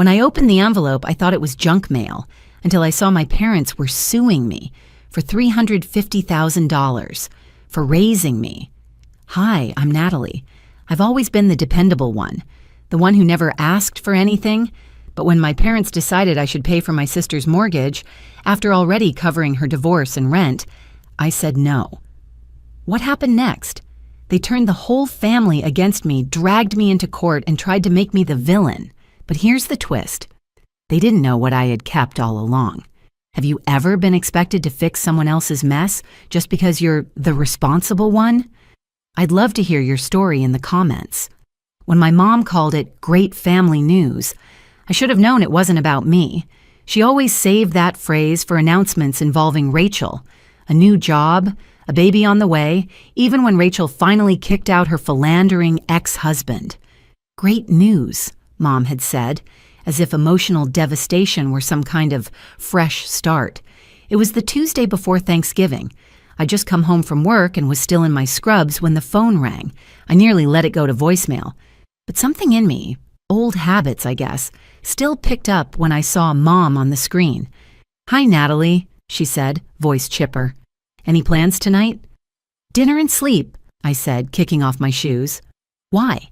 When I opened the envelope, I thought it was junk mail until I saw my parents were suing me for $350,000 for raising me. Hi, I'm Natalie. I've always been the dependable one, the one who never asked for anything, but when my parents decided I should pay for my sister's mortgage, after already covering her divorce and rent, I said no. What happened next? They turned the whole family against me, dragged me into court, and tried to make me the villain. But here's the twist. They didn't know what I had kept all along. Have you ever been expected to fix someone else's mess just because you're the responsible one? I'd love to hear your story in the comments. When my mom called it great family news, I should have known it wasn't about me. She always saved that phrase for announcements involving Rachel, a new job, a baby on the way, even when Rachel finally kicked out her philandering ex-husband. Great news, Mom had said, as if emotional devastation were some kind of fresh start. It was the Tuesday before Thanksgiving. I'd just come home from work and was still in my scrubs when the phone rang. I nearly let it go to voicemail. But something in me, old habits I guess, still picked up when I saw Mom on the screen. "Hi, Natalie," she said, voice chipper. "Any plans tonight?" "Dinner and sleep," I said, kicking off my shoes. "Why?"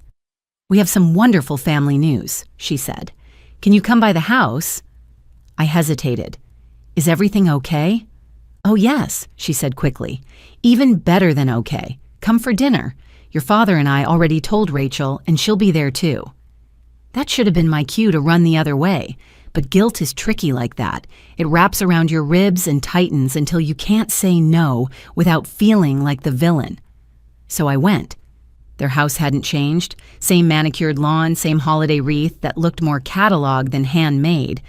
"We have some wonderful family news," she said. "Can you come by the house?" I hesitated. "Is everything okay?" "Oh yes," she said quickly. "Even better than okay. Come for dinner. Your father and I already told Rachel, and she'll be there too." That should have been my cue to run the other way, but guilt is tricky like that. It wraps around your ribs and tightens until you can't say no without feeling like the villain. So I went. Their house hadn't changed. Same manicured lawn, same holiday wreath that looked more catalog than handmade.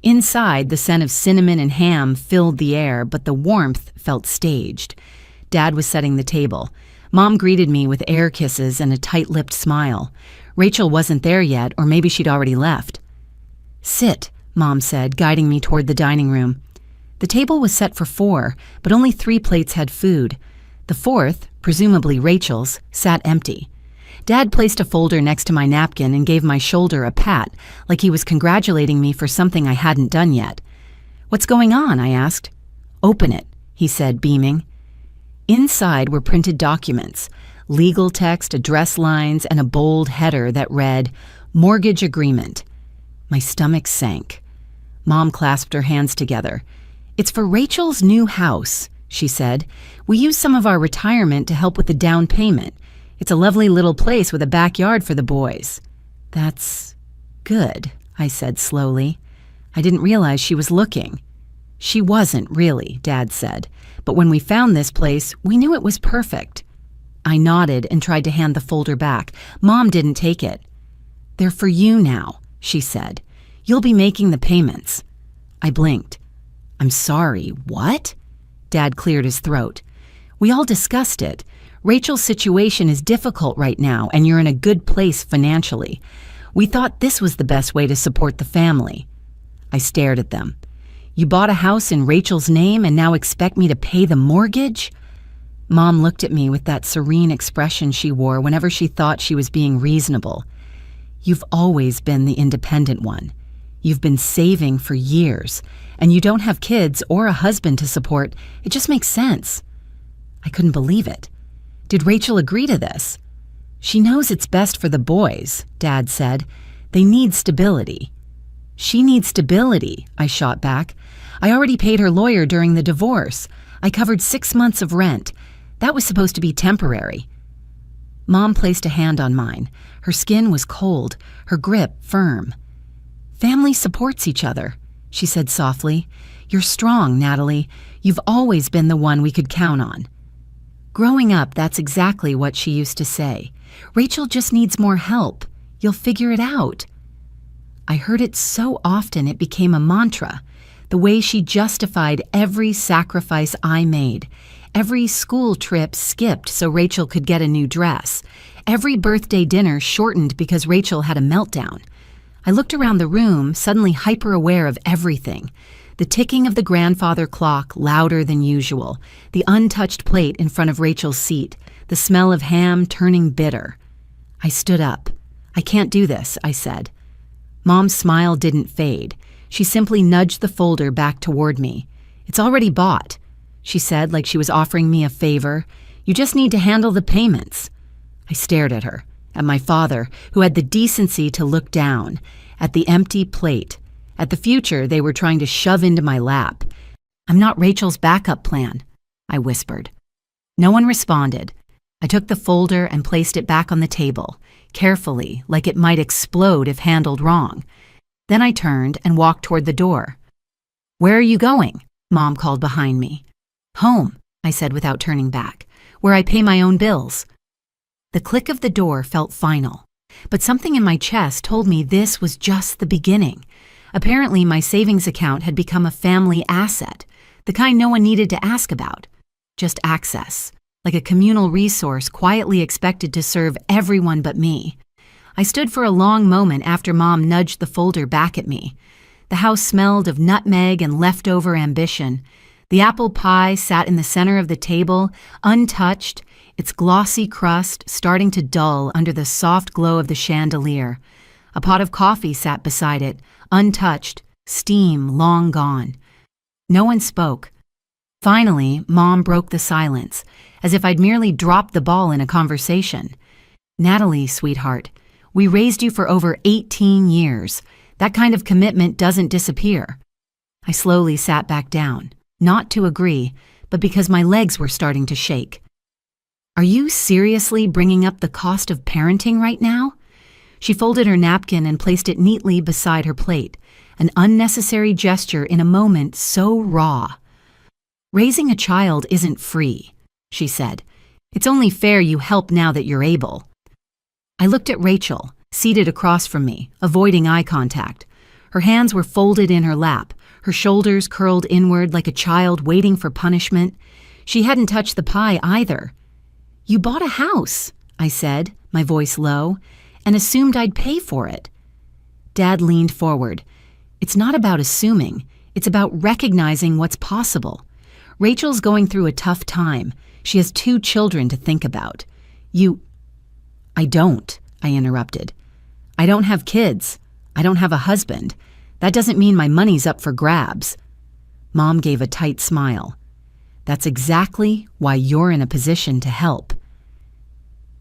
Inside, the scent of cinnamon and ham filled the air, but the warmth felt staged. Dad was setting the table. Mom greeted me with air kisses and a tight-lipped smile. Rachel wasn't there yet, or maybe she'd already left. "Sit," Mom said, guiding me toward the dining room. The table was set for 4, but only 3 plates had food. The 4th, presumably Rachel's, sat empty. Dad placed a folder next to my napkin and gave my shoulder a pat, like he was congratulating me for something I hadn't done yet. "What's going on?" I asked. "Open it," he said, beaming. Inside were printed documents, legal text, address lines, and a bold header that read, "Mortgage Agreement." My stomach sank. Mom clasped her hands together. "It's for Rachel's new house," she said. "We used some of our retirement to help with the down payment. It's a lovely little place with a backyard for the boys." "That's good," I said slowly. I didn't realize she was looking. "She wasn't, really," Dad said. "But when we found this place, we knew it was perfect." I nodded and tried to hand the folder back. Mom didn't take it. "They're for you now," she said. "You'll be making the payments." I blinked. "I'm sorry, what?" Dad cleared his throat. "We all discussed it. Rachel's situation is difficult right now, and you're in a good place financially. We thought this was the best way to support the family." I stared at them. "You bought a house in Rachel's name and now expect me to pay the mortgage?" Mom looked at me with that serene expression she wore whenever she thought she was being reasonable. "You've always been the independent one. You've been saving for years, and you don't have kids or a husband to support. It just makes sense." I couldn't believe it. Did Rachel agree to this? "She knows it's best for the boys," Dad said. "They need stability." "She needs stability," I shot back. "I already paid her lawyer during the divorce. I covered 6 months of rent. That was supposed to be temporary." Mom placed a hand on mine. Her skin was cold, her grip firm. "Family supports each other," she said softly. "You're strong, Natalie. You've always been the one we could count on." Growing up, that's exactly what she used to say. "Rachel just needs more help. You'll figure it out." I heard it so often it became a mantra, the way she justified every sacrifice I made, every school trip skipped so Rachel could get a new dress, every birthday dinner shortened because Rachel had a meltdown. I looked around the room, suddenly hyper-aware of everything. The ticking of the grandfather clock louder than usual, the untouched plate in front of Rachel's seat, the smell of ham turning bitter. I stood up. "I can't do this," I said. Mom's smile didn't fade. She simply nudged the folder back toward me. "It's already bought," she said, like she was offering me a favor. "You just need to handle the payments." I stared at her, at my father, who had the decency to look down, at the empty plate, at the future they were trying to shove into my lap. "I'm not Rachel's backup plan," I whispered. No one responded. I took the folder and placed it back on the table, carefully, like it might explode if handled wrong. Then I turned and walked toward the door. "Where are you going?" Mom called behind me. "Home," I said without turning back, "where I pay my own bills." The click of the door felt final, but something in my chest told me this was just the beginning. Apparently, my savings account had become a family asset, the kind no one needed to ask about, just access, like a communal resource quietly expected to serve everyone but me. I stood for a long moment after Mom nudged the folder back at me. The house smelled of nutmeg and leftover ambition. The apple pie sat in the center of the table, untouched, its glossy crust starting to dull under the soft glow of the chandelier. A pot of coffee sat beside it, untouched, steam long gone. No one spoke. Finally, Mom broke the silence, as if I'd merely dropped the ball in a conversation. "Natalie, sweetheart, we raised you for over 18 years. That kind of commitment doesn't disappear." I slowly sat back down, not to agree, but because my legs were starting to shake. "Are you seriously bringing up the cost of parenting right now?" She folded her napkin and placed it neatly beside her plate, an unnecessary gesture in a moment so raw. "Raising a child isn't free," she said. "It's only fair you help now that you're able." I looked at Rachel, seated across from me, avoiding eye contact. Her hands were folded in her lap, her shoulders curled inward like a child waiting for punishment. She hadn't touched the pie either. "You bought a house," I said, my voice low, "and assumed I'd pay for it." Dad leaned forward. "It's not about assuming. It's about recognizing what's possible. Rachel's going through a tough time. She has 2 children to think about. I don't," I interrupted. "I don't have kids. I don't have a husband. That doesn't mean my money's up for grabs." Mom gave a tight smile. "That's exactly why you're in a position to help."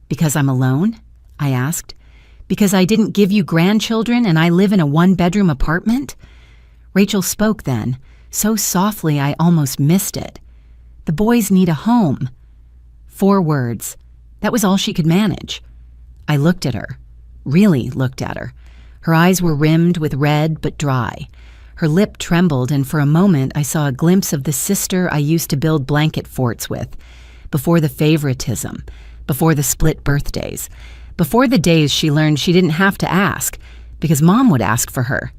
"Because I'm alone?" I asked. "Because I didn't give you grandchildren and I live in a 1-bedroom apartment?" Rachel spoke then, so softly I almost missed it. "The boys need a home." 4 words. That was all she could manage. I looked at her, really looked at her. Her eyes were rimmed with red but dry. Her lip trembled, and for a moment I saw a glimpse of the sister I used to build blanket forts with, before the favoritism, before the split birthdays, before the days she learned she didn't have to ask, because Mom would ask for her.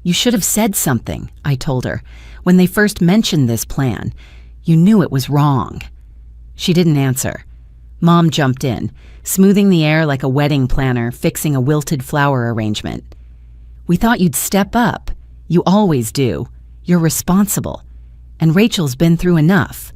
"You should have said something," I told her, "when they first mentioned this plan. You knew it was wrong." She didn't answer. Mom jumped in, smoothing the air like a wedding planner fixing a wilted flower arrangement. "We thought you'd step up. You always do. You're responsible. And Rachel's been through enough."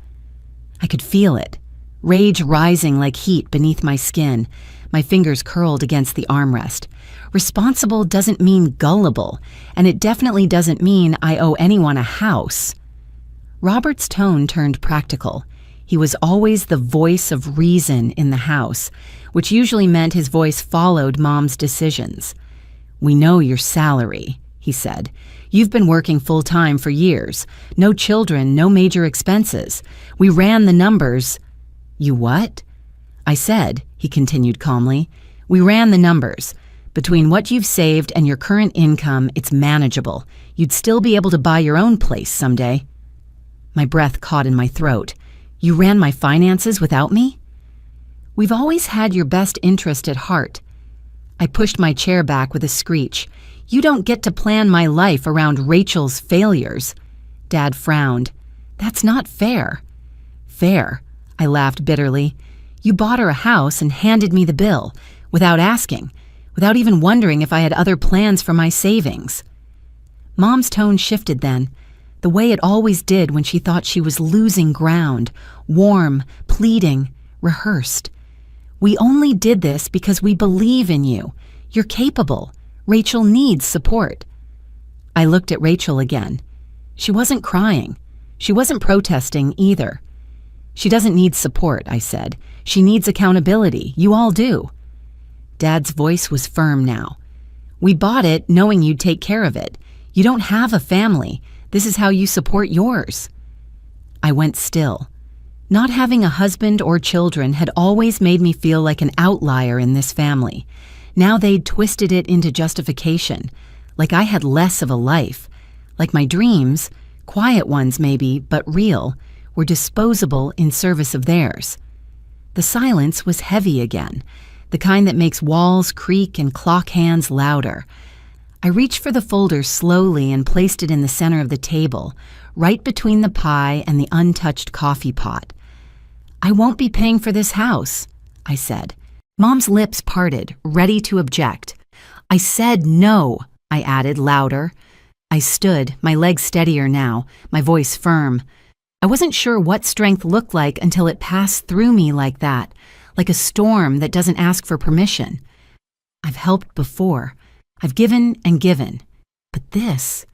I could feel it, rage rising like heat beneath my skin, my fingers curled against the armrest. Responsible doesn't mean gullible, and it definitely doesn't mean I owe anyone a house. Robert's tone turned practical. He was always the voice of reason in the house, which usually meant his voice followed Mom's decisions. "We know your salary," he said. "You've been working full-time for years. No children, no major expenses. We ran the numbers." "You what?" "I said," he continued calmly, "we ran the numbers. Between what you've saved and your current income, it's manageable. You'd still be able to buy your own place someday." My breath caught in my throat. "You ran my finances without me?" "We've always had your best interest at heart." I pushed my chair back with a screech. "You don't get to plan my life around Rachel's failures." Dad frowned. "That's not fair." "Fair," I laughed bitterly. "You bought her a house and handed me the bill, without asking, without even wondering if I had other plans for my savings." Mom's tone shifted then, the way it always did when she thought she was losing ground, warm, pleading, rehearsed. "We only did this because we believe in you. You're capable. Rachel needs support. I looked at Rachel again. She wasn't crying. She wasn't protesting either. She doesn't need support, I said. She needs accountability. You all do. Dad's voice was firm now. We bought it knowing you'd take care of it. You don't have a family. This is how you support yours. I went still. Not having a husband or children had always made me feel like an outlier in this family. Now they'd twisted it into justification, like I had less of a life, like my dreams, quiet ones maybe, but real, were disposable in service of theirs. The silence was heavy again, the kind that makes walls creak and clock hands louder. I reached for the folder slowly and placed it in the center of the table, right between the pie and the untouched coffee pot. I won't be paying for this house, I said. Mom's lips parted, ready to object. I said no, I added louder. I stood, my legs steadier now, my voice firm. I wasn't sure what strength looked like until it passed through me like that, like a storm that doesn't ask for permission. I've helped before. I've given and given. But this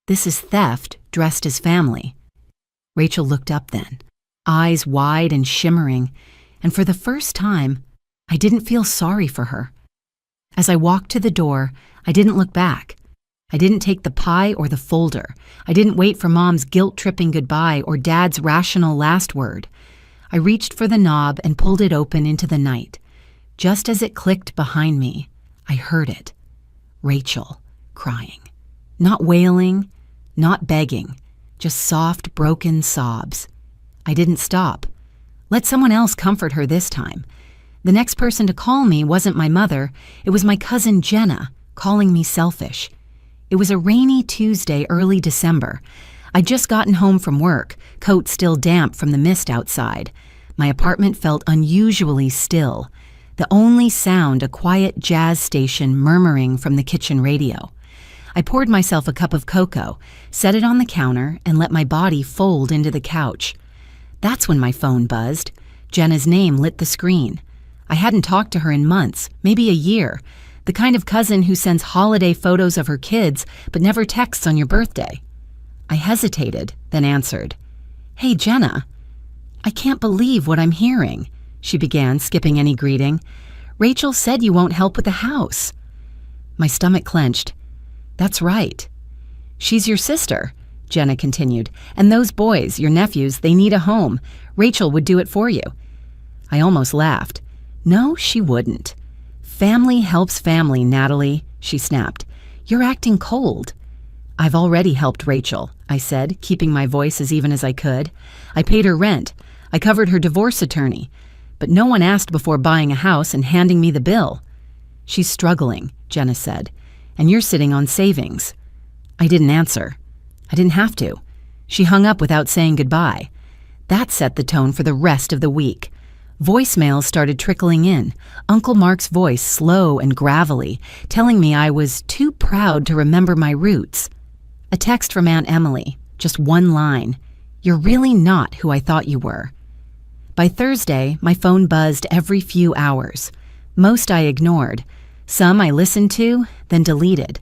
is theft dressed as family. Rachel looked up then, eyes wide and shimmering, and for the first time, I didn't feel sorry for her. As I walked to the door, I didn't look back. I didn't take the pie or the folder. I didn't wait for Mom's guilt-tripping goodbye or Dad's rational last word. I reached for the knob and pulled it open into the night. Just as it clicked behind me, I heard it. Rachel, crying. Not wailing, not begging, just soft, broken sobs. I didn't stop. Let someone else comfort her this time. The next person to call me wasn't my mother, it was my cousin Jenna, calling me selfish. It was a rainy Tuesday, early December. I'd just gotten home from work, coat still damp from the mist outside. My apartment felt unusually still. The only sound, a quiet jazz station murmuring from the kitchen radio. I poured myself a cup of cocoa, set it on the counter, and let my body fold into the couch. That's when my phone buzzed. Jenna's name lit the screen. I hadn't talked to her in months, maybe a year. The kind of cousin who sends holiday photos of her kids but never texts on your birthday. I hesitated, then answered. Hey, Jenna. I can't believe what I'm hearing, she began, skipping any greeting. Rachel said you won't help with the house. My stomach clenched. That's right. She's your sister, Jenna continued, and those boys, your nephews, they need a home. Rachel would do it for you. I almost laughed. No, she wouldn't. Family helps family, Natalie, she snapped. You're acting cold. I've already helped Rachel, I said, keeping my voice as even as I could. I paid her rent. I covered her divorce attorney. But no one asked before buying a house and handing me the bill. She's struggling, Jenna said, and you're sitting on savings. I didn't answer. I didn't have to. She hung up without saying goodbye. That set the tone for the rest of the week. Voicemails started trickling in, Uncle Mark's voice slow and gravelly, telling me I was too proud to remember my roots. A text from Aunt Emily, just one line. You're really not who I thought you were. By Thursday, my phone buzzed every few hours. Most I ignored. Some I listened to, then deleted.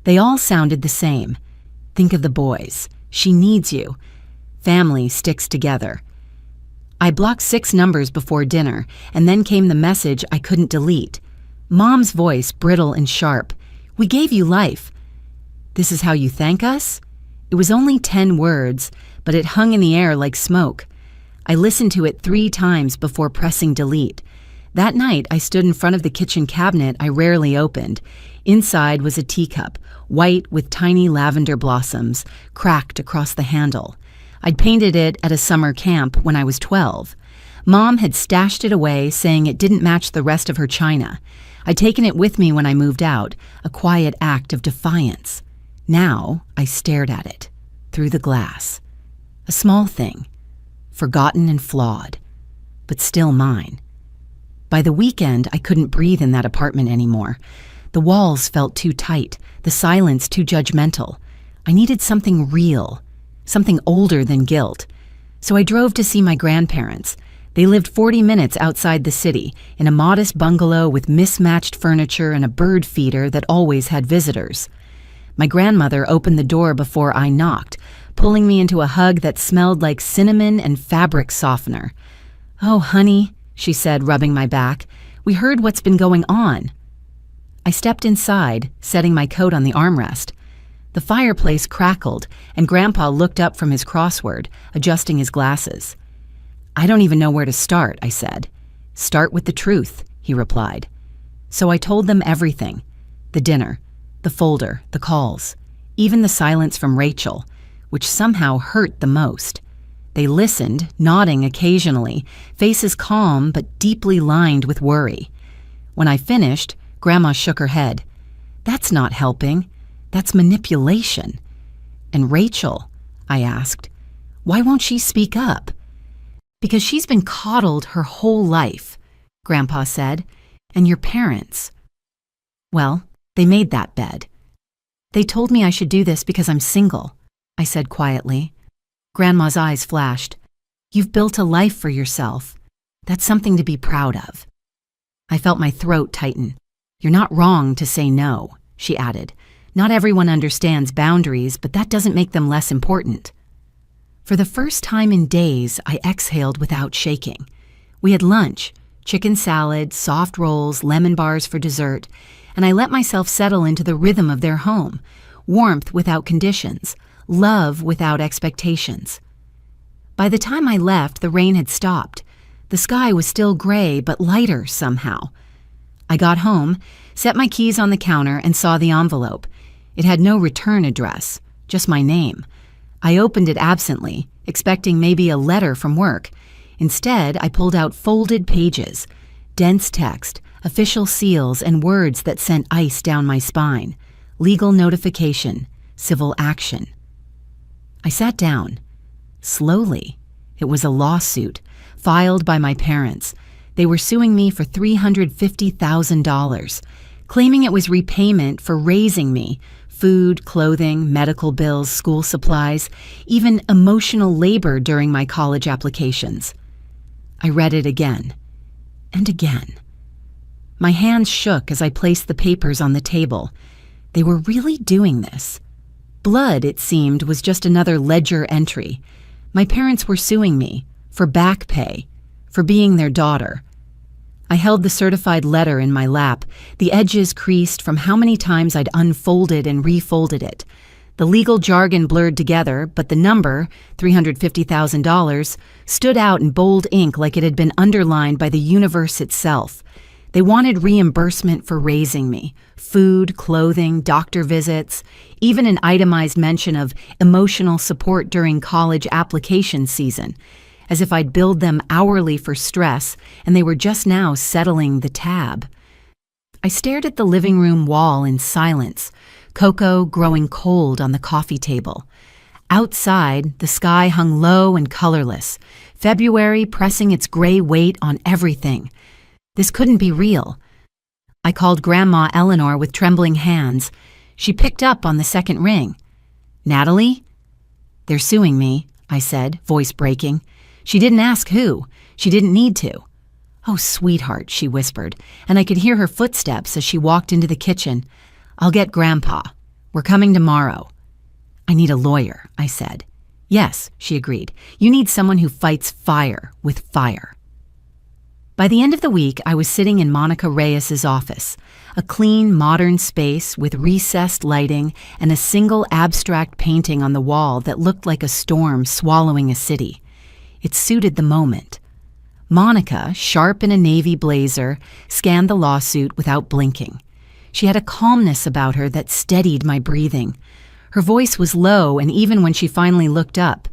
They all sounded the same. Think of the boys. She needs you. Family sticks together. I blocked 6 numbers before dinner, and then came the message I couldn't delete. Mom's voice, brittle and sharp. We gave you life. This is how you thank us? It was only 10 words, but it hung in the air like smoke. I listened to it 3 times before pressing delete. That night, I stood in front of the kitchen cabinet I rarely opened. Inside was a teacup, white with tiny lavender blossoms, cracked across the handle. I'd painted it at a summer camp when I was 12. Mom had stashed it away, saying it didn't match the rest of her china. I'd taken it with me when I moved out, a quiet act of defiance. Now I stared at it, through the glass. A small thing, forgotten and flawed, but still mine. By the weekend, I couldn't breathe in that apartment anymore. The walls felt too tight, the silence too judgmental. I needed something real, something older than guilt. So I drove to see my grandparents. They lived 40 minutes outside the city, in a modest bungalow with mismatched furniture and a bird feeder that always had visitors. My grandmother opened the door before I knocked, pulling me into a hug that smelled like cinnamon and fabric softener. "Oh, honey," she said, rubbing my back, "we heard what's been going on." I stepped inside, setting my coat on the armrest. The fireplace crackled, and Grandpa looked up from his crossword, adjusting his glasses. "I don't even know where to start," I said. "Start with the truth," he replied. So I told them everything. The dinner, the folder, the calls, even the silence from Rachel, which somehow hurt the most. They listened, nodding occasionally, faces calm but deeply lined with worry. When I finished, Grandma shook her head. "That's not helping. That's manipulation." "And Rachel?" I asked. "Why won't she speak up?" "Because she's been coddled her whole life," Grandpa said. "And your parents?" "Well, they made that bed. They told me I should do this because I'm single," I said quietly. Grandma's eyes flashed. "You've built a life for yourself. That's something to be proud of." I felt my throat tighten. "You're not wrong to say no," she added. "Not everyone understands boundaries, but that doesn't make them less important." For the first time in days, I exhaled without shaking. We had lunch, chicken salad, soft rolls, lemon bars for dessert, and I let myself settle into the rhythm of their home, warmth without conditions, love without expectations. By the time I left, the rain had stopped. The sky was still gray, but lighter somehow. I got home, set my keys on the counter, and saw the envelope. It had no return address, just my name. I opened it absently, expecting maybe a letter from work. Instead, I pulled out folded pages, dense text, official seals, and words that sent ice down my spine. Legal notification, civil action. I sat down. Slowly. It was a lawsuit, filed by my parents. They were suing me for $350,000, claiming it was repayment for raising me, food, clothing, medical bills, school supplies, even emotional labor during my college applications. I read it again and again. My hands shook as I placed the papers on the table. They were really doing this. Blood, it seemed, was just another ledger entry. My parents were suing me for back pay, for being their daughter. I held the certified letter in my lap, the edges creased from how many times I'd unfolded and refolded it. The legal jargon blurred together, but the number, $350,000, stood out in bold ink like it had been underlined by the universe itself. They wanted reimbursement for raising me, food, clothing, doctor visits, even an itemized mention of emotional support during college application season, as if I'd billed them hourly for stress and they were just now settling the tab. I stared at the living room wall in silence, cocoa growing cold on the coffee table. Outside, the sky hung low and colorless, February pressing its gray weight on everything. This couldn't be real. I called Grandma Eleanor with trembling hands. She picked up on the second ring. "Natalie?" "They're suing me," I said, voice breaking. She didn't ask who. She didn't need to. "Oh, sweetheart," she whispered, and I could hear her footsteps as she walked into the kitchen. "I'll get Grandpa. We're coming tomorrow." "I need a lawyer," I said. "Yes," she agreed. "You need someone who fights fire with fire." By the end of the week, I was sitting in Monica Reyes's office, a clean, modern space with recessed lighting and a single abstract painting on the wall that looked like a storm swallowing a city. It suited the moment. Monica, sharp in a navy blazer, scanned the lawsuit without blinking. She had a calmness about her that steadied my breathing. Her voice was low, and even when she finally looked up,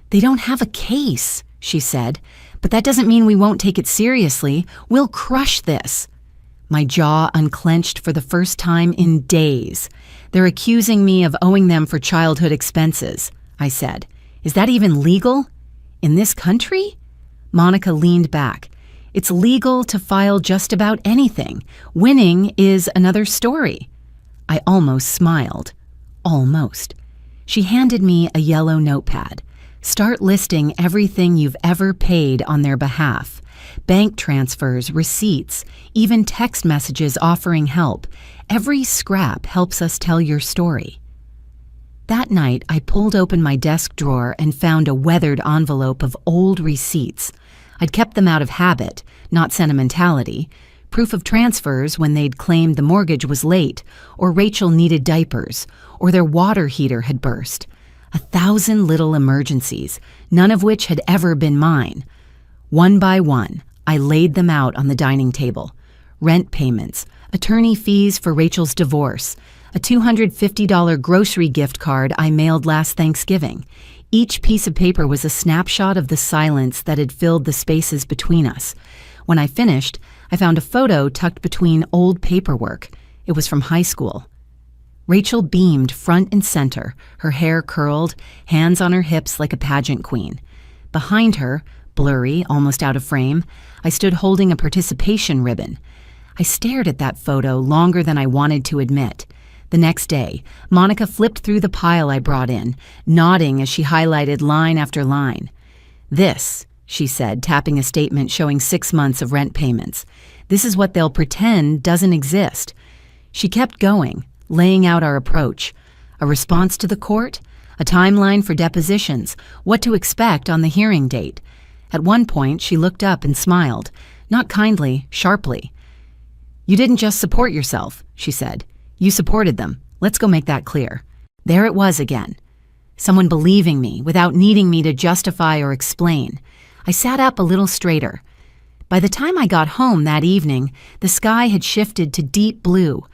"They don't have a case," she said, "but that doesn't mean we won't take it seriously. We'll crush this." My jaw unclenched for the first time in days. "They're accusing me of owing them for childhood expenses," I said. "Is that even legal? In this country?" Monica leaned back. "It's legal to file just about anything. Winning is another story." I almost smiled. Almost. She handed me a yellow notepad. Start listing everything you've ever paid on their behalf. Bank transfers, receipts, even text messages offering help. Every scrap helps us tell your story. That night, I pulled open my desk drawer and found a weathered envelope of old receipts. I'd kept them out of habit, not sentimentality. Proof of transfers when they'd claimed the mortgage was late, or Rachel needed diapers, or their water heater had burst. 1,000 little emergencies, none of which had ever been mine. One by one, I laid them out on the dining table. Rent payments, attorney fees for Rachel's divorce, a $250 grocery gift card I mailed last Thanksgiving. Each piece of paper was a snapshot of the silence that had filled the spaces between us. When I finished, I found a photo tucked between old paperwork. It was from high school. Rachel beamed front and center, her hair curled, hands on her hips like a pageant queen. Behind her, blurry, almost out of frame, I stood holding a participation ribbon. I stared at that photo longer than I wanted to admit. The next day, Monica flipped through the pile I brought in, nodding as she highlighted line after line. "This," she said, tapping a statement showing 6 months of rent payments. "This is what they'll pretend doesn't exist." She kept going, laying out our approach. A response to the court, a timeline for depositions, what to expect on the hearing date. At one point, she looked up and smiled, not kindly, sharply. "You didn't just support yourself," she said. "You supported them. Let's go make that clear." There it was again. Someone believing me without needing me to justify or explain. I sat up a little straighter. By the time I got home that evening, the sky had shifted to deep blue.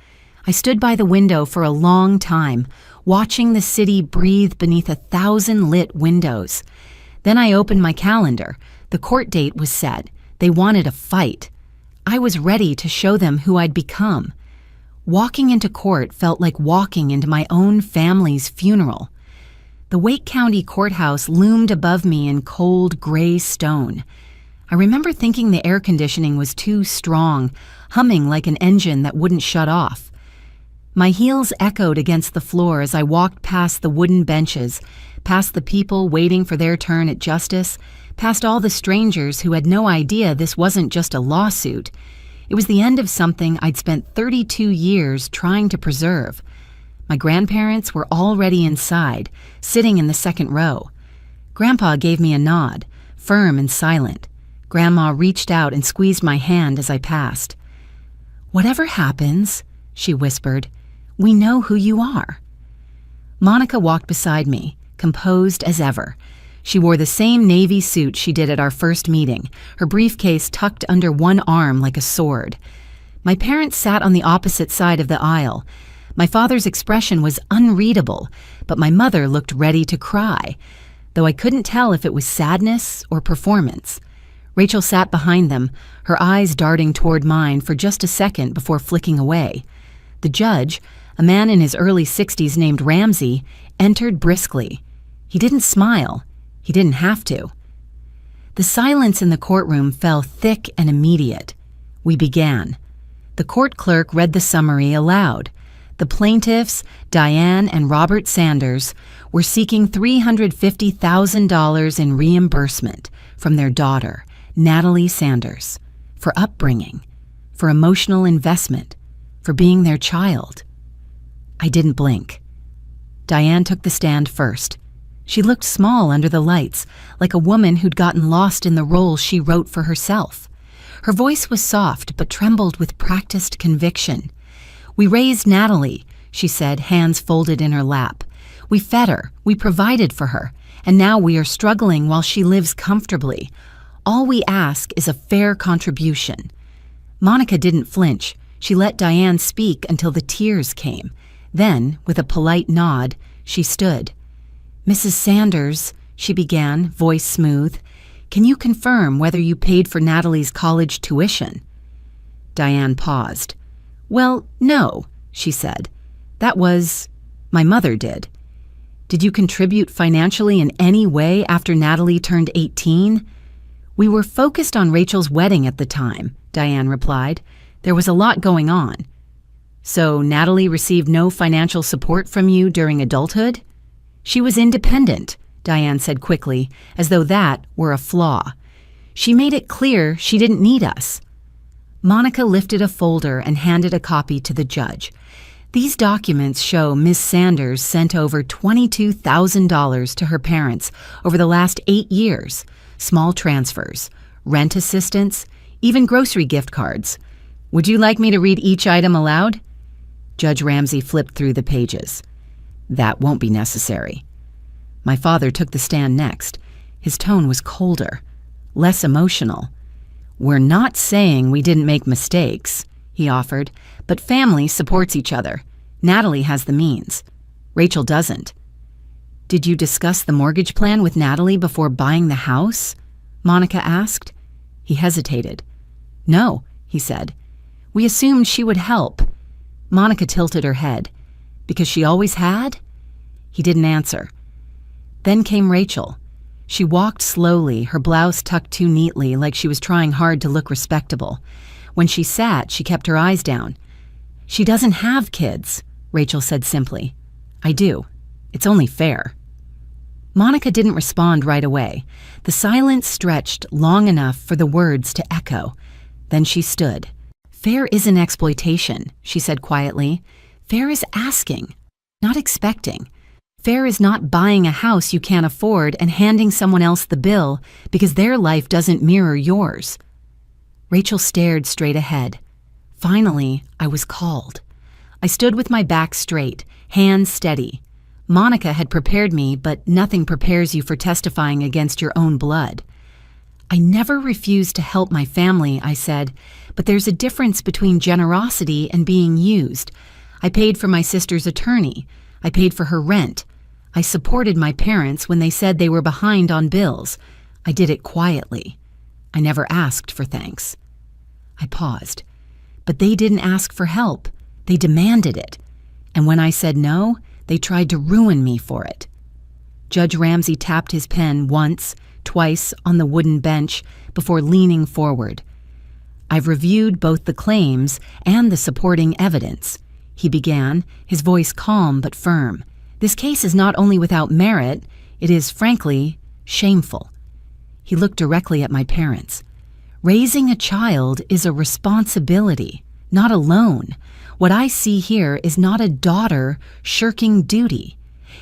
I stood by the window for a long time, watching the city breathe beneath 1,000 lit windows. Then I opened my calendar. The court date was set. They wanted a fight. I was ready to show them who I'd become. Walking into court felt like walking into my own family's funeral. The Wake County Courthouse loomed above me in cold, gray stone. I remember thinking the air conditioning was too strong, humming like an engine that wouldn't shut off. My heels echoed against the floor as I walked past the wooden benches, past the people waiting for their turn at justice, past all the strangers who had no idea this wasn't just a lawsuit. It was the end of something I'd spent 32 years trying to preserve. My grandparents were already inside, sitting in the second row. Grandpa gave me a nod, firm and silent. Grandma reached out and squeezed my hand as I passed. "Whatever happens," she whispered, "we know who you are." Monica walked beside me, composed as ever. She wore the same navy suit she did at our first meeting, her briefcase tucked under one arm like a sword. My parents sat on the opposite side of the aisle. My father's expression was unreadable, but my mother looked ready to cry, though I couldn't tell if it was sadness or performance. Rachel sat behind them, her eyes darting toward mine for just a second before flicking away. The judge, a man in his early 60s named Ramsey, entered briskly. He didn't smile. He didn't have to. The silence in the courtroom fell thick and immediate. We began. The court clerk read the summary aloud. The plaintiffs, Diane and Robert Sanders, were seeking $350,000 in reimbursement from their daughter, Natalie Sanders, for upbringing, for emotional investment, for being their child. I didn't blink. Diane took the stand first. She looked small under the lights, like a woman who'd gotten lost in the role she wrote for herself. Her voice was soft but trembled with practiced conviction. "We raised Natalie," she said, hands folded in her lap. "We fed her, we provided for her, and now we are struggling while she lives comfortably. All we ask is a fair contribution." Monica didn't flinch. She let Diane speak until the tears came. Then, with a polite nod, she stood. "Mrs. Sanders," she began, voice smooth, "can you confirm whether you paid for Natalie's college tuition?" Diane paused. "Well, no," she said. My mother did." "Did you contribute financially in any way after Natalie turned 18? "We were focused on Rachel's wedding at the time," Diane replied. "There was a lot going on." "So Natalie received no financial support from you during adulthood?" "She was independent," Diane said quickly, as though that were a flaw. She made it clear she didn't need us. Monica lifted a folder and handed a copy to the judge. These documents show Miss Sanders sent over $22,000 to her parents over the last 8 years. Small transfers, rent assistance, even grocery gift cards. Would you like me to read each item aloud? Judge Ramsey flipped through the pages. That won't be necessary. My father took the stand next. His tone was colder, less emotional. We're not saying we didn't make mistakes, he offered, but family supports each other. Natalie has the means. Rachel doesn't. Did you discuss the mortgage plan with Natalie before buying the house? Monica asked. He hesitated. No, he said. We assumed she would help. Monica tilted her head. Because she always had? He didn't answer. Then came Rachel. She walked slowly, her blouse tucked too neatly like she was trying hard to look respectable. When she sat, she kept her eyes down. She doesn't have kids, Rachel said simply. I do. It's only fair. Monica didn't respond right away. The silence stretched long enough for the words to echo. Then she stood. Fair isn't exploitation, she said quietly. Fair is asking, not expecting. Fair is not buying a house you can't afford and handing someone else the bill because their life doesn't mirror yours. Rachel stared straight ahead. Finally, I was called. I stood with my back straight, hands steady. Monica had prepared me, but nothing prepares you for testifying against your own blood. I never refused to help my family, I said, but there's a difference between generosity and being used. I paid for my sister's attorney. I paid for her rent. I supported my parents when they said they were behind on bills. I did it quietly. I never asked for thanks. I paused. But they didn't ask for help. They demanded it. And when I said no, they tried to ruin me for it. Judge Ramsey tapped his pen once, twice on the wooden bench before leaning forward. I've reviewed both the claims and the supporting evidence, he began, his voice calm but firm. This case is not only without merit, it is, frankly, shameful. He looked directly at my parents. Raising a child is a responsibility, not a loan. What I see here is not a daughter shirking duty.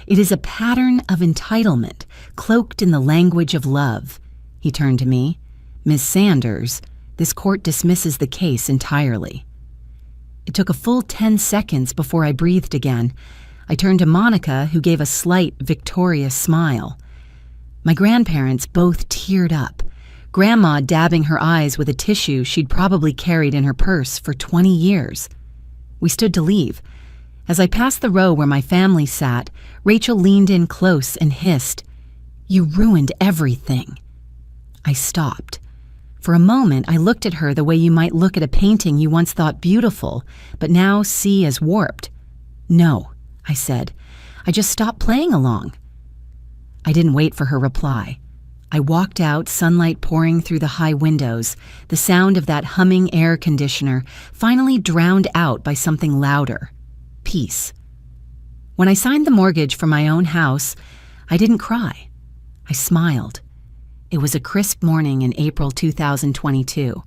It is a pattern of entitlement, cloaked in the language of love. He turned to me. Miss Sanders, this court dismisses the case entirely. It took a full 10 seconds before I breathed again. I turned to Monica, who gave a slight, victorious smile. My grandparents both teared up, Grandma dabbing her eyes with a tissue she'd probably carried in her purse for 20 years. We stood to leave. As I passed the row where my family sat, Rachel leaned in close and hissed, "You ruined everything." I stopped. For a moment, I looked at her the way you might look at a painting you once thought beautiful, but now see as warped. "No," I said. "I just stopped playing along." I didn't wait for her reply. I walked out, sunlight pouring through the high windows, the sound of that humming air conditioner finally drowned out by something louder. Peace. When I signed the mortgage for my own house, I didn't cry. I smiled. It was a crisp morning in April 2022.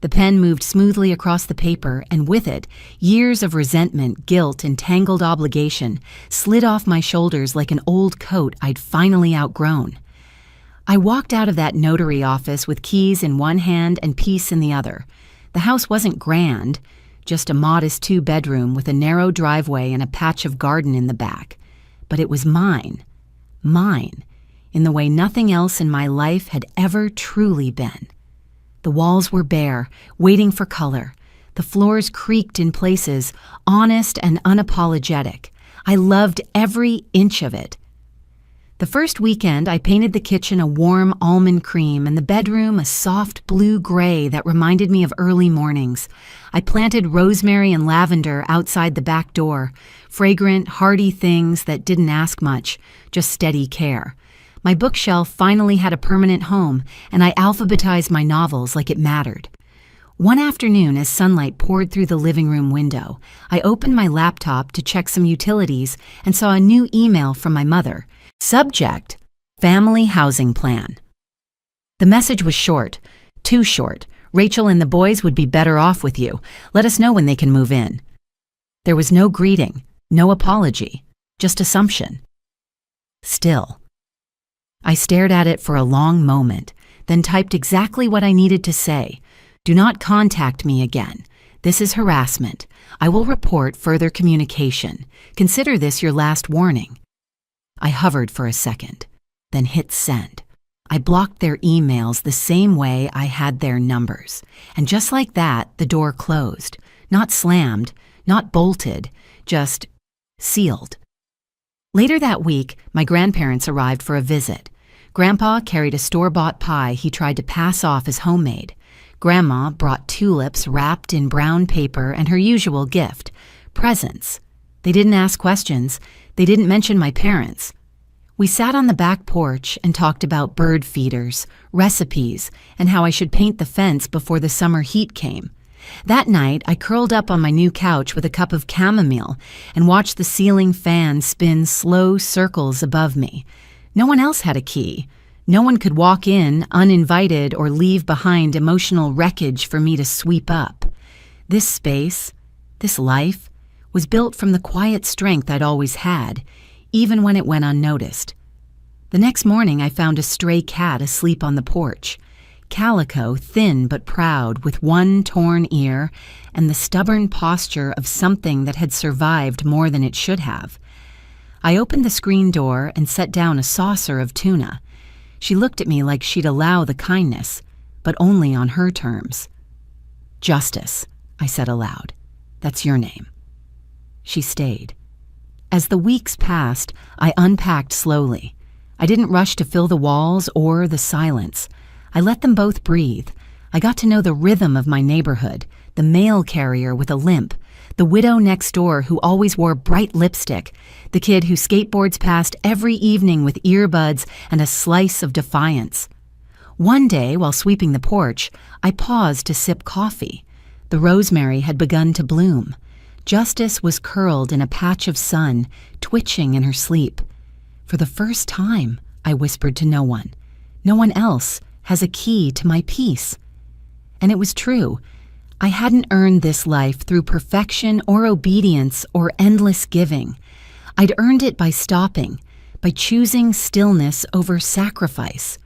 The pen moved smoothly across the paper, and with it, years of resentment, guilt, and tangled obligation slid off my shoulders like an old coat I'd finally outgrown. I walked out of that notary office with keys in one hand and peace in the other. The house wasn't grand, just a modest 2-bedroom with a narrow driveway and a patch of garden in the back. But it was mine, in the way nothing else in my life had ever truly been. The walls were bare, waiting for color. The floors creaked in places, honest and unapologetic. I loved every inch of it. The first weekend, I painted the kitchen a warm almond cream and the bedroom a soft blue-gray that reminded me of early mornings. I planted rosemary and lavender outside the back door, fragrant, hardy things that didn't ask much, just steady care. My bookshelf finally had a permanent home, and I alphabetized my novels like it mattered. One afternoon, as sunlight poured through the living room window, I opened my laptop to check some utilities and saw a new email from my mother. Subject: Family housing plan. The message was short, too short. Rachel and the boys would be better off with you. Let us know when they can move in. There was no greeting, no apology, just assumption. Still. I stared at it for a long moment, then typed exactly what I needed to say. Do not contact me again. This is harassment. I will report further communication. Consider this your last warning. I hovered for a second, then hit send. I blocked their emails the same way I had their numbers. And just like that, the door closed. Not slammed, not bolted, just sealed. Later that week, my grandparents arrived for a visit. Grandpa carried a store-bought pie he tried to pass off as homemade. Grandma brought tulips wrapped in brown paper and her usual gift, presents. They didn't ask questions. They didn't mention my parents. We sat on the back porch and talked about bird feeders, recipes, and how I should paint the fence before the summer heat came. That night, I curled up on my new couch with a cup of chamomile and watched the ceiling fan spin slow circles above me. No one else had a key. No one could walk in uninvited or leave behind emotional wreckage for me to sweep up. This space, this life, was built from the quiet strength I'd always had, even when it went unnoticed. The next morning, I found a stray cat asleep on the porch. Calico, thin but proud, with one torn ear and the stubborn posture of something that had survived more than it should have. I opened the screen door and set down a saucer of tuna. She looked at me like she'd allow the kindness, but only on her terms. Justice, I said aloud. That's your name. She stayed. As the weeks passed, I unpacked slowly. I didn't rush to fill the walls or the silence. I let them both breathe. I got to know the rhythm of my neighborhood, the mail carrier with a limp, the widow next door who always wore bright lipstick, the kid who skateboards past every evening with earbuds and a slice of defiance. One day, while sweeping the porch, I paused to sip coffee. The rosemary had begun to bloom. Justice was curled in a patch of sun, twitching in her sleep. For the first time, I whispered to no one. No one else has a key to my peace. And it was true. I hadn't earned this life through perfection or obedience or endless giving. I'd earned it by stopping, by choosing stillness over sacrifice.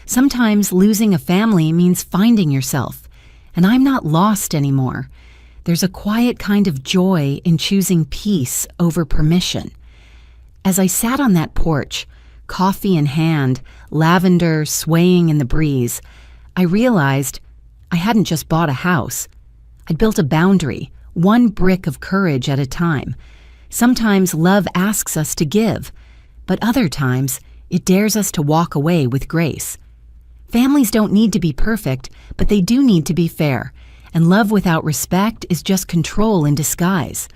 Sometimes losing a family means finding yourself, and I'm not lost anymore. There's a quiet kind of joy in choosing peace over permission. As I sat on that porch, coffee in hand, lavender swaying in the breeze, I realized I hadn't just bought a house. I'd built a boundary, one brick of courage at a time. Sometimes love asks us to give, but other times it dares us to walk away with grace. Families don't need to be perfect, but they do need to be fair, and love without respect is just control in disguise.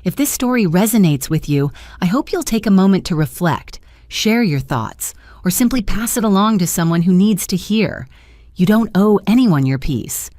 If this story resonates with you, I hope you'll take a moment to reflect, share your thoughts, or simply pass it along to someone who needs to hear. You don't owe anyone your peace.